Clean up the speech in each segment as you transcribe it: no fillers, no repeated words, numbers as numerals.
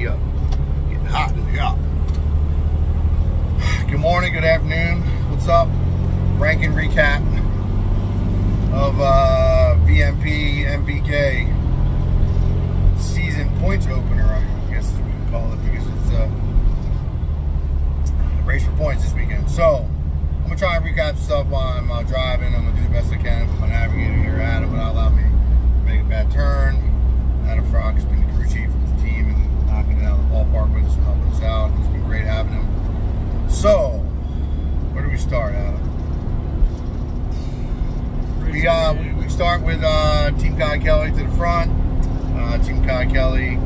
up. Getting hot in the up. Good morning, good afternoon. What's up? Ranking recap of VMP NPK season points opener, I guess is what we can call it, because it's a race for points this weekend. So I'm gonna try and recap stuff while I'm driving. I'm gonna do the best I can with my navigator here, Adam, but allow me to make a bad turn. Adam Frock has been the crew chief of the team and knocking it out of the ballpark with us and helping us out. It's been great having him. So, where do we start, Adam? We start with Team Kye Kelley to the front. Team Kye Kelley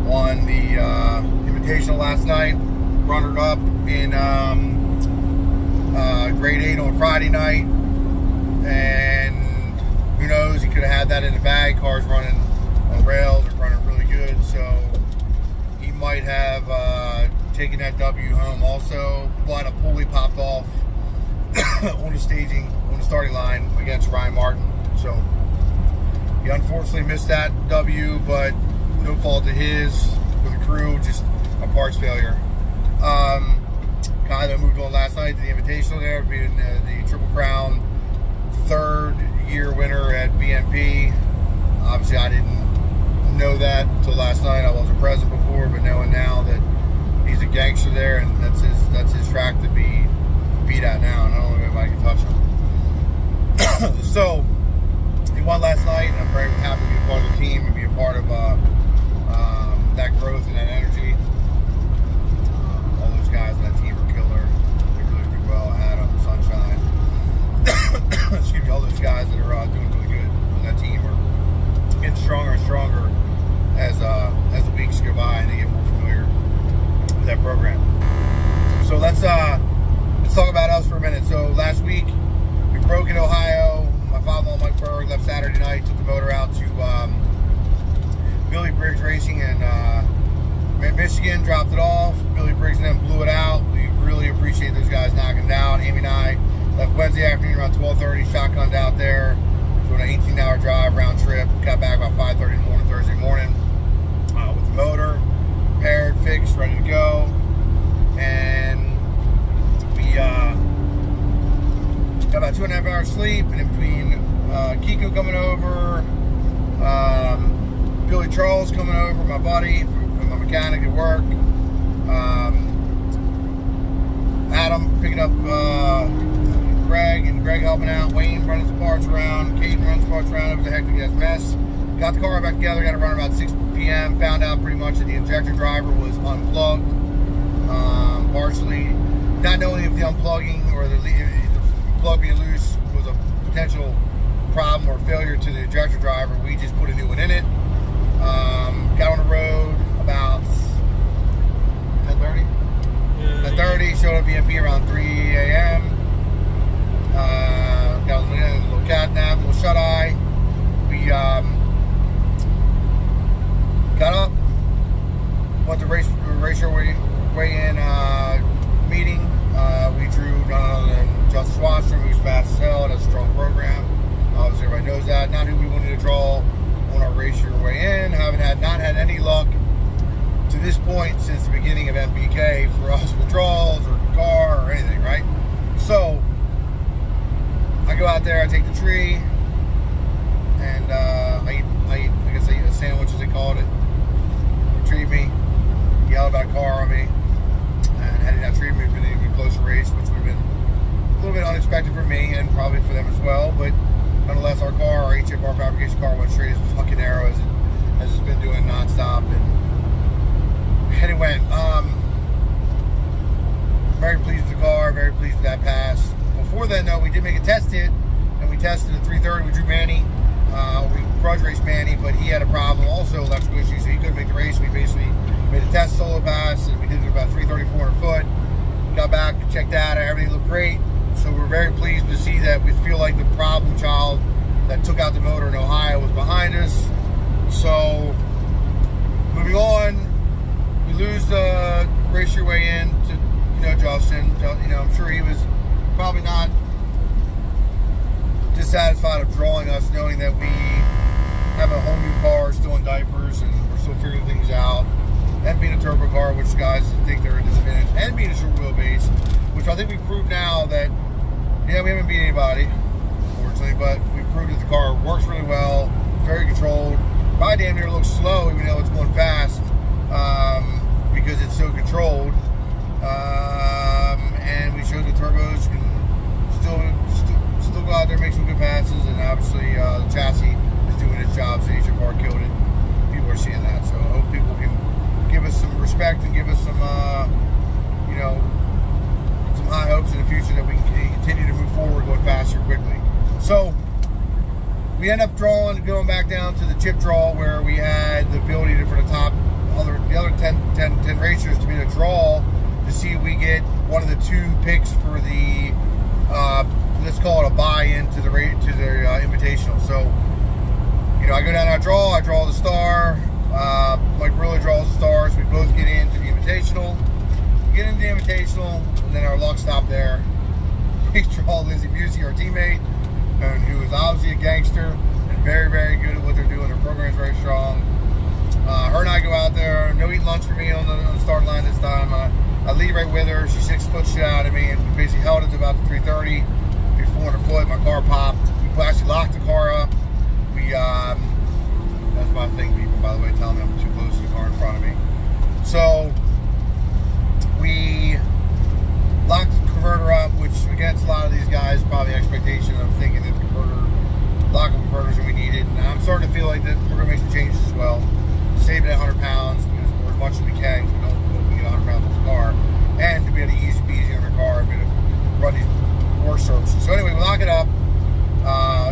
won the Invitational last night. Runner-up in grade 8 on Friday night. And who knows, he could have had that in the bag. Cars running on rails are running really good, so he might have taken that W home also. But a pulley popped off on the starting line against Ryan Martin, so he unfortunately missed that W, but no fault of his for the crew, just a parts failure. Kye that moved on last night to the Invitational there, being the Triple Crown third-year winner at VMP. Obviously, I didn't know that until last night. I wasn't present before, but knowing now that he's a gangster there, and that's his track to be beat at now, and I don't know if anybody can touch him. So he won last night, and I'm very happy to be a part of the team and be a part of that growth and that energy. All those guys on that team are killer. They really do well. Adam, Sunshine, excuse me, all those guys that are doing really good on that team are getting stronger and stronger as the weeks go by and they get more familiar with that program. So let's talk about us for a minute. So last week we broke in Ohio. My father-in-law Mike Berg left Saturday night, took the motor out to Billy Briggs Racing in Michigan, dropped it off. Billy Briggs and them blew it out. We really appreciate those guys knocking it out. Amy and I left Wednesday afternoon around 12:30, shotgunned out there, doing an 18-hour drive round trip. Got back about 5:30 in the morning, Thursday morning, with the motor repaired, fixed, ready to go. And we got about 2.5 hours sleep, and in between Kiko coming over, Billy Charles coming over, my buddy, from my mechanic at work, Adam picking up Greg, and Greg helping out, Wayne running some parts around, Caden running some parts around. It was a hectic ass mess. Got the car back together, got it running about 6 p.m. Found out pretty much that the injector driver was unplugged, partially. Not knowing if the unplugging or the plug being loose was a potential problem or failure to the injector driver, we just put a new one in it. Got on the road about 10:30. 10:30, showed up VMP around 3 a.m. Got a little cat nap, a little shut eye. We got up, went to racer weigh-in meeting. We drew none other than Justice Washington, who's fast as hell. That's a strong program. Obviously, everybody knows that. Not who we wanted to draw on our race your way in. Not had any luck to this point since the beginning of NPK for us with draws or car or anything, right? So I go out there, I take the tree, and I eat a sandwich, as they called it. Retrieve me, yell about a car on me, and heading that tree moved into a closer race, which would have been a little bit unexpected for me and probably for them as well. But nonetheless, our HFR fabrication car went straight as a fucking arrow as it's been doing nonstop, and it went. Very pleased with the car, very pleased with that pass. Before then, though, we did make a test hit, and we tested at 3:30. We drew Manny. We grudge raced Manny, but he had a problem, also electrical issue, so he couldn't make the race. We basically made a test solo pass, and we did it about 330, 400 foot. Got back, checked out, everything looked great. So we're very pleased to see that we feel like the problem child that took out the motor in Ohio was behind us. So moving on, we lose the race your way in to Justin. I'm sure he was probably not dissatisfied of drawing us, knowing that we have a whole new car, still in diapers, and we're still figuring things out. think we've proved now that, yeah, we haven't beat anybody, unfortunately, but we've proved that the car works really well, very controlled. Probably damn near looks slow, even though it's going fast, because it's so controlled. And we showed the turbos can still go out there and make some good passes, and obviously the chassis is doing its job, so HFR killed it. People are seeing that, so I hope people can give us some respect and give us some, you know, some high hopes in the future that we can continue to move forward, going faster quickly. So we end up going back down to the chip draw, where we had the ability for the other 10 racers to be able to draw to see if we get one of the 2 picks for the let's call it a buy-in to the invitational. So, you know, I go down, I draw the star. Mike really draws the stars. We both get into the invitational. We get into the invitational, and then our luck stopped there. We draw Lizzie Busey, our teammate, and who is obviously a gangster and very, very good at what they're doing. Their program's very strong. Her and I go out there. No eat lunch for me on the starting line this time. I lead right with her. She 6 foot shit out of me, and we basically held it to about the 330. We 400 foot. My car popped. We actually locked the car up. We that's my thing, people, by the way, telling me I'm too close to the car in front of me. So we locked the converter up, which against a lot of these guys, probably expectation of thinking that the lock-up converters that we needed. And I'm starting to feel like that we're going to make some changes as well. Save it at 100 pounds, or as much as we can, so we don't get 100 pounds off the car, and to be able to easy on the car, and be able to run these work services. So anyway, we lock it up.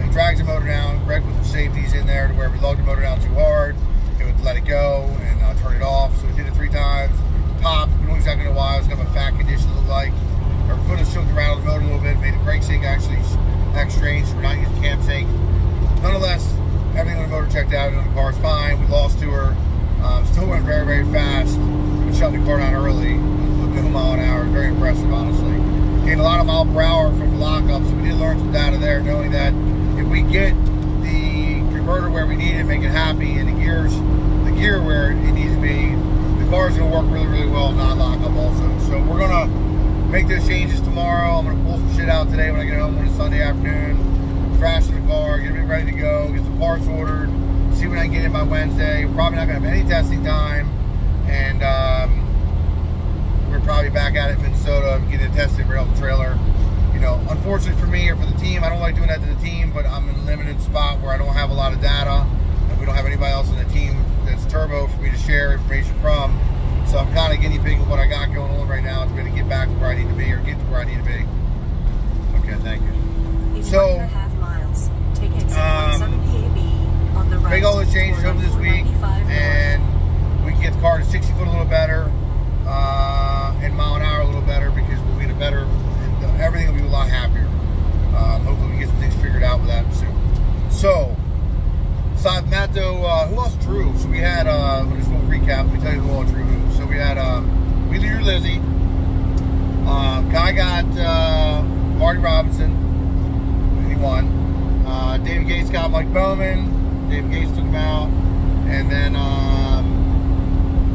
It drags the motor down. Greg with the safeties in there to where we lugged the motor down too hard, it would let it go and turn it off. So we did it 3 times. Popped. We don't exactly know why. It was kind of a fat condition to look like. Or could have shook around the motor a little bit, made the brake sync actually act strange. We're not using cam sync. Nonetheless, everything on the motor checked out, and the car's fine. We lost to her. Still went very, very fast. We shut the car down early. With a mile an hour. Very impressive, honestly. Gained a lot of mile per hour from the lockup, so we did learn some data there, knowing that if we get the converter where we need it, make it happy, and the gear where it needs to be, the car's going to work really, really well, not lock up also. So we're going to make those changes tomorrow. I'm going to pull some shit out today when I get home on a Sunday afternoon, crash in the car, get it ready to go, get some parts ordered, see when I can get in by Wednesday. We're probably not going to have any testing time, and we're probably back at it in Minnesota, getting it tested right off the trailer. You know, unfortunately for me or for the team, I don't like doing that to the team, but I'm in a limited spot where I don't have a lot of data, and we don't have anybody else in the team that's turbo for me to share information from. So I'm kind of guinea pigging what I got going on right now to be able to get back to where I need to be, or get to where I need to be. Okay, thank you. So, miles, take exit 17 KB on the right. Make all those changes over this week, and we can get the car to 60 foot a little better, and mile an hour a little better, because we'll be in a better, everything will be a lot happier. Hopefully we can get some things figured out with that soon. So, aside from that though, who else drew? So we had, just a little recap, let me tell you who all drew who. So we had, we drew Lizzie. Kye got Marty Robinson, he won. David Gates got Mike Bowman. David Gates took him out. And then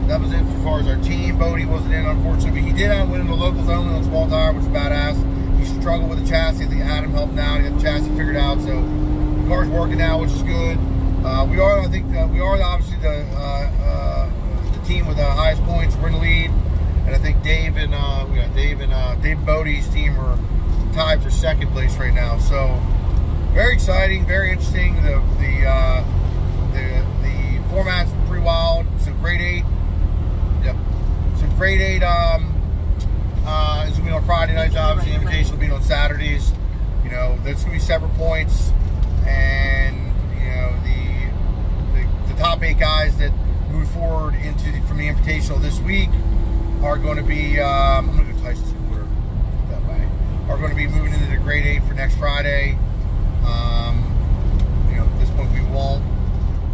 that was it as far as our team. Bodie wasn't in, unfortunately, but he did win in the locals only on small tire, which is badass. He struggled with the chassis. I think Adam helped him out. He got the chassis figured out, so the car's working now, which is good. We are obviously the team with the highest points. We're in the lead, and I think Dave and Dave Bodie's team are tied for second place right now. So very exciting, very interesting. The format's pretty wild. So grade 8. Yep. So grade 8 is going to be on Friday nights. Obviously, the invitation will be on Saturdays. You know, there's going to be separate points, and you know the top 8 guys that move forward from the invitational this week are going to be. I'm going to go Tyson's quarter that way. Are going to be moving into the grade 8 for next Friday. You know, at this point we won't,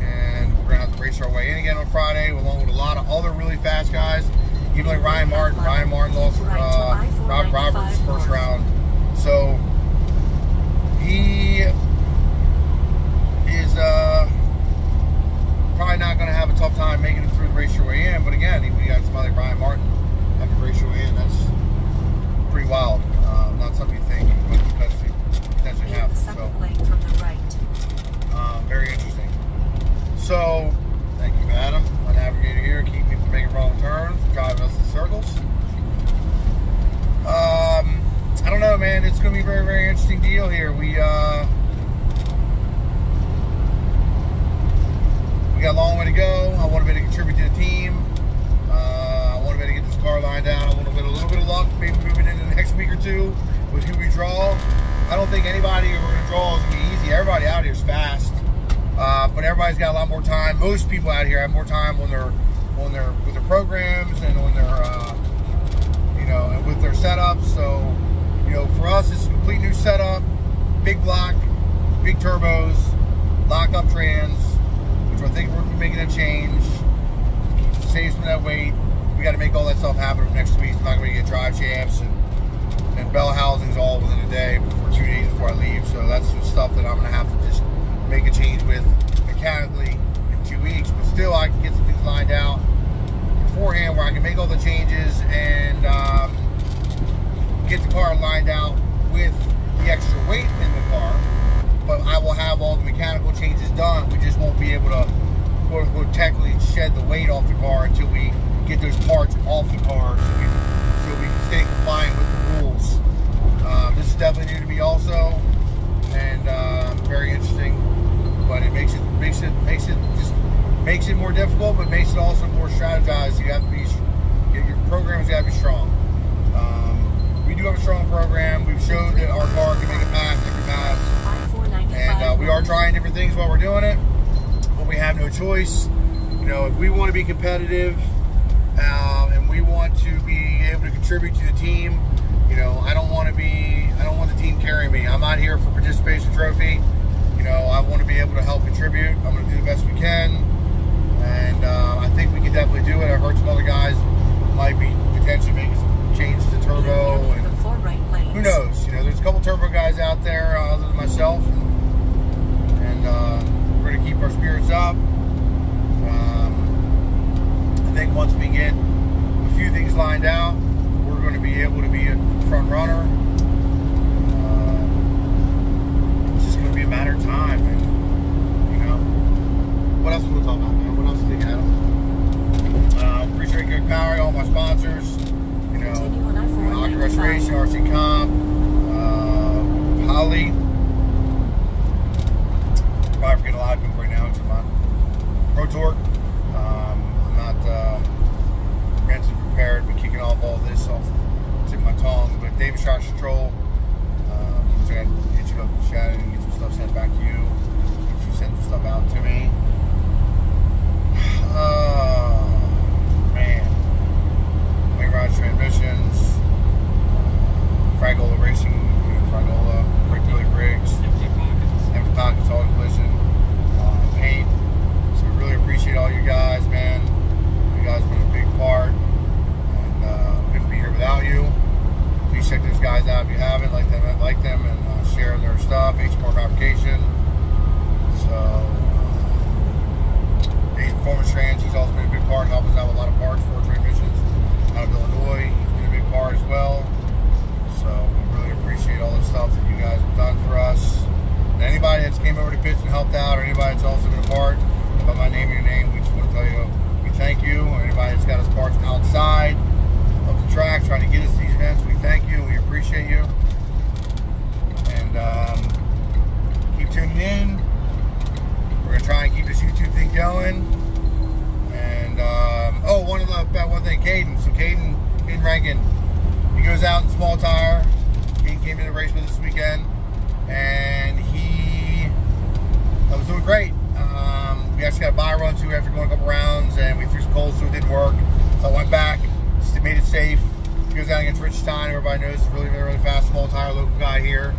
and we're going to have to race our way in again on Friday, along with a lot of other really fast guys. Even like Ryan Martin. Ryan Martin lost Rob Roberts first round, so he is probably not going to have a tough time making it through the race your way in. But again, even you got somebody like Ryan Martin having to race your way in, that's pretty wild. Not something you think might potentially happen. So, lane from the right. very interesting. So, thank you, Adam, my navigator here, keep me from making wrong turns, driving us in circles. I don't know, man. It's going to be a very, very interesting deal here. We got a long way to go. I want to be able to contribute to the team. I want to be able to get this car lined down. I want to get a little bit of luck, maybe moving into the next week or two with who we draw. I don't think anybody we're going to draw is going to be easy. Everybody out here is fast, but everybody's got a lot more time. Most people out here have more time with their programs and on their and with their setups. So, for us, it's a complete new setup, big block, big turbos, lock-up trans, which I think we're going to be making a change. Save some of that weight. We got to make all that stuff happen next week. I'm not going to get drive shafts and bell housings all within a day, before 2 days before I leave. So that's some stuff that I'm going to have to just make a change with mechanically in 2 weeks. But still, I can get some things lined out beforehand where I can make all the changes and get the car lined out with the extra weight in the car. But I will have all the mechanical changes done. We just won't be able to, quote unquote, technically shed the weight off the car until we get those parts off the car, so we can stay compliant with the rules. This is definitely new to me also, and very interesting. But it makes it more difficult, but makes it also more strategized. You have to be, your program's got to be strong. We do have a strong program. We've shown that our car can make a pass, and we are trying different things while we're doing it, but we have no choice. If we want to be competitive and we want to be able to contribute to the team, I don't want the team carrying me. I'm not here for participation trophy. I want to be able to help contribute. I'm going to do the best we can, and I think we can definitely do it. I've heard some other guys might be potentially making some changes to turbo, and who knows? There's a couple turbo guys out there other than myself, and we're going to keep our spirits up. I think once we get a few things lined out, we're going to be able to be a front runner. It's just going to be a matter of time, and what else we'll talk about, man? What else do you think, Adam? Appreciate Good Power, all my sponsors. Kye Racing, RC Comp, Holly. Probably forgetting a lot of people right now. It's my Pro Torque. I'm not mentally prepared to be kicking off all this off the tip of my tongue. But David Traction Control, which I got to hit you up in chat and get some stuff sent back to you. Get you send some stuff out to me. Man. Wing Rod Transmissions, Kye Racing, Fragola, Kye Kelley Briggs, Empty Pockets, Auto Collision, Paint. So we really appreciate all you guys, man. You guys have been a big part, and couldn't be here without you. Please check those guys out if you haven't. Like them, and share their stuff. H-Bar Fabrication. So, Ace Performance Trans, he's also been a big part, helping us out with a lot of parts for transmissions out of Illinois. He's been a big part as well. So we really appreciate all the stuff that you guys have done for us. And anybody that's came over to pits and helped out, or anybody that's also been a part, by my name and your name, we just want to tell you we thank you. Or anybody that's got us parts outside of the track trying to get us to these events, we thank you. We appreciate you. And keep tuning in. We're going to try and keep this YouTube thing going. And one thing, Caden. So Caden Rankin, he goes out in small tire. Caden came to the race with us this weekend, and he was doing great. We actually got a bye run too after going a couple rounds, and we threw some cold, so it didn't work. So I went back, just made it safe. He goes out against Rich Stein. Everybody knows he's really, really fast, small tire, local guy here.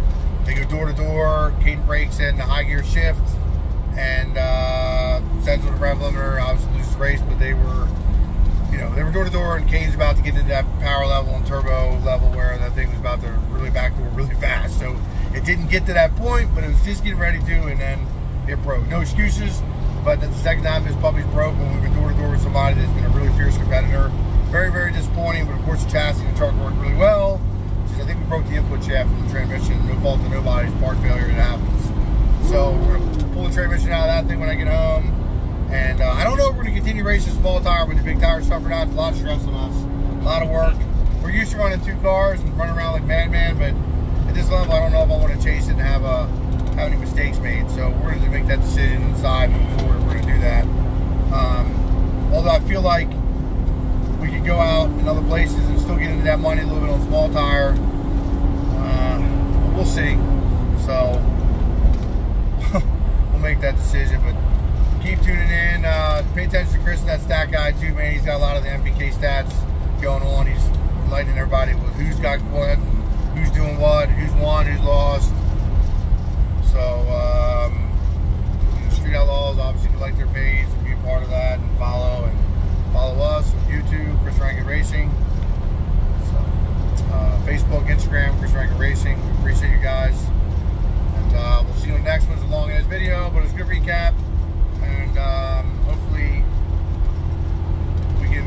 They go door to door. Caden breaks in the high gear shift and sends with a rev limiter. Obviously loses the race, but they were door to door, and Caden's about to get into that power level and turbo level where that thing was about to really backdoor really fast. So it didn't get to that point, but it was just getting ready to, and then it broke. No excuses, but that's the second time this puppy's broke when we've been door to door with somebody that's been a really fierce competitor. Very, very disappointing, but of course the chassis and the truck worked really well. the transmission. No fault to nobody's part failure, it happens. So we're going to pull the transmission out of that thing when I get home. And I don't know if we're going to continue racing small tire with the big tire stuff or not. It's a lot of stress on us, a lot of work. We're used to running 2 cars and running around like madman, but at this level, I don't know if I want to chase it and have any mistakes made. So we're going to make that decision inside moving forward. We're going to do that. Although I feel like we could go out in other places and still get into that money a little bit on small tire. We'll see. So we'll make that decision. But keep tuning in. Pay attention to Chris and that stat guy too, man. He's got a lot of the NPK stats going on. He's enlightening everybody with who's got what, who's doing what, who's won, who's lost. So Street Outlaws, obviously, if you like their page, be a part of that and follow us on YouTube, Kye Kelley Racing. So, Facebook, Instagram, Kye Kelley Racing. We appreciate you guys, and we'll see you on the next one. It's a long ass video, but it's a good recap, and hopefully we can